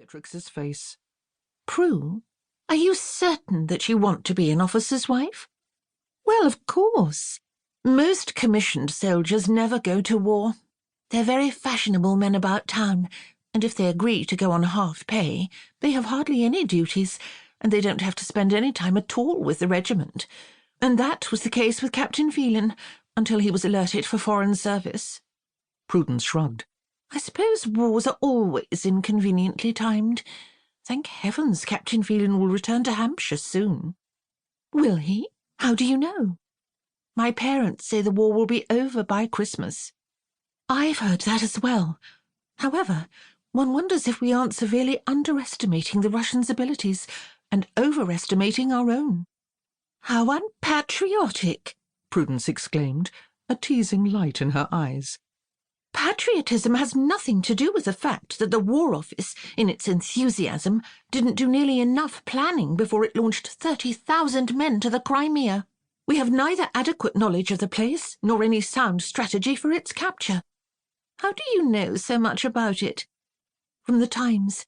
Beatrix's face. "Prue, are you certain that you want to be an officer's wife?" "Well, of course. Most commissioned soldiers never go to war. They're very fashionable men about town, and if they agree to go on half pay, they have hardly any duties, and they don't have to spend any time at all with the regiment. And that was the case with Captain Phelan, until he was alerted for foreign service." Prudence shrugged. "I suppose wars are always inconveniently timed. Thank heavens Captain Phelan will return to Hampshire soon." "Will he? How do you know?" "My parents say the war will be over by Christmas." "I've heard that as well. However, one wonders if we aren't severely underestimating the Russians' abilities and overestimating our own." "How unpatriotic!" Prudence exclaimed, a teasing light in her eyes. "Patriotism has nothing to do with the fact that the War Office, in its enthusiasm, didn't do nearly enough planning before it launched 30,000 men to the Crimea. We have neither adequate knowledge of the place nor any sound strategy for its capture." "How do you know so much about it?" "From the Times.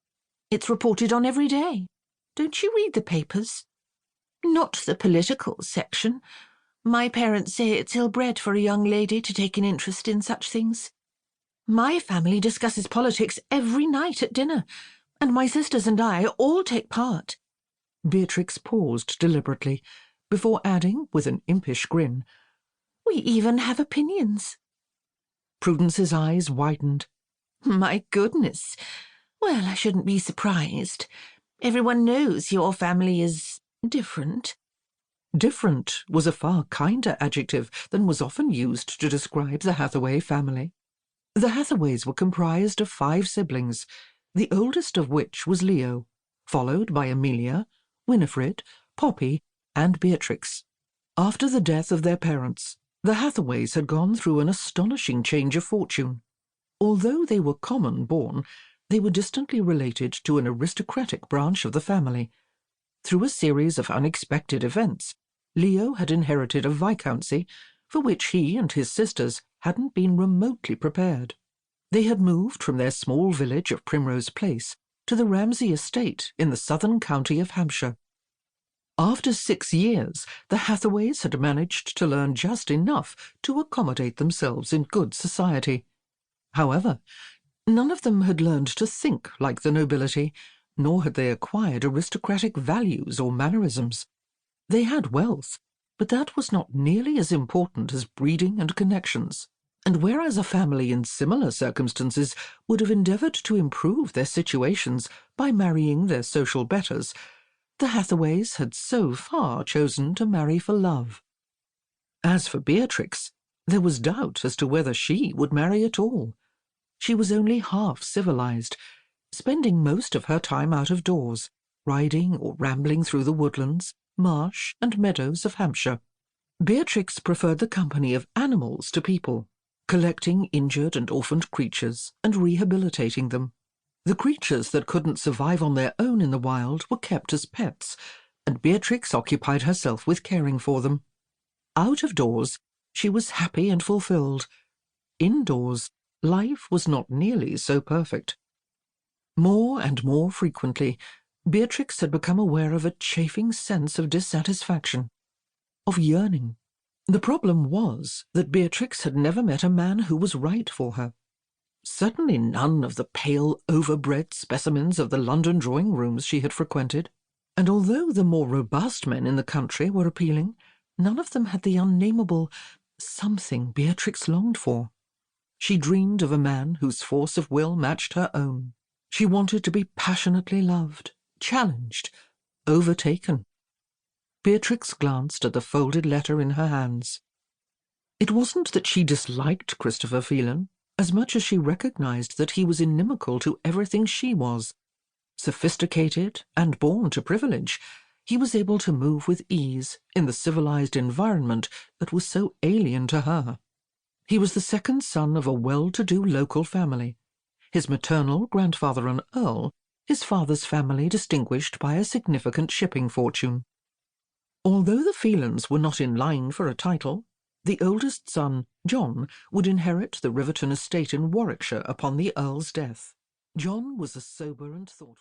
It's reported on every day. Don't you read the papers?" "Not the political section. My parents say it's ill-bred for a young lady to take an interest in such things. My family discusses politics every night at dinner, and my sisters and I all take part." Beatrix paused deliberately, before adding, with an impish grin, "We even have opinions." Prudence's eyes widened. "My goodness. Well, I shouldn't be surprised. Everyone knows your family is different." Different was a far kinder adjective than was often used to describe the Hathaway family. The Hathaways were comprised of 5 siblings, the oldest of which was Leo, followed by Amelia, Winifred, Poppy, and Beatrix. After the death of their parents, the Hathaways had gone through an astonishing change of fortune. Although they were common-born, they were distantly related to an aristocratic branch of the family. Through a series of unexpected events, Leo had inherited a viscountcy for which he and his sisters hadn't been remotely prepared. They had moved from their small village of Primrose Place to the Ramsay estate in the southern county of Hampshire. After 6 years, the Hathaways had managed to learn just enough to accommodate themselves in good society. However, none of them had learned to think like the nobility, nor had they acquired aristocratic values or mannerisms. They had wealth, but that was not nearly as important as breeding and connections, and whereas a family in similar circumstances would have endeavoured to improve their situations by marrying their social betters, the Hathaways had so far chosen to marry for love. As for Beatrix, there was doubt as to whether she would marry at all. She was only half civilized, spending most of her time out of doors, riding or rambling through the woodlands, marsh, and meadows of Hampshire. Beatrix preferred the company of animals to people, collecting injured and orphaned creatures and rehabilitating them. The creatures that couldn't survive on their own in the wild were kept as pets, and Beatrix occupied herself with caring for them. Out of doors, she was happy and fulfilled. Indoors, life was not nearly so perfect. More and more frequently, Beatrix had become aware of a chafing sense of dissatisfaction, of yearning. The problem was that Beatrix had never met a man who was right for her. Certainly none of the pale, overbred specimens of the London drawing-rooms she had frequented, and although the more robust men in the country were appealing, none of them had the unnameable something Beatrix longed for. She dreamed of a man whose force of will matched her own. She wanted to be passionately loved, challenged, overtaken. Beatrix glanced at the folded letter in her hands. It wasn't that she disliked Christopher Phelan, as much as she recognized that he was inimical to everything she was. Sophisticated and born to privilege, he was able to move with ease in the civilized environment that was so alien to her. He was the second son of a well-to-do local family, his maternal grandfather an earl, his father's family distinguished by a significant shipping fortune. Although the Phelans were not in line for a title, the oldest son, John, would inherit the Riverton estate in Warwickshire upon the Earl's death. John was a sober and thoughtful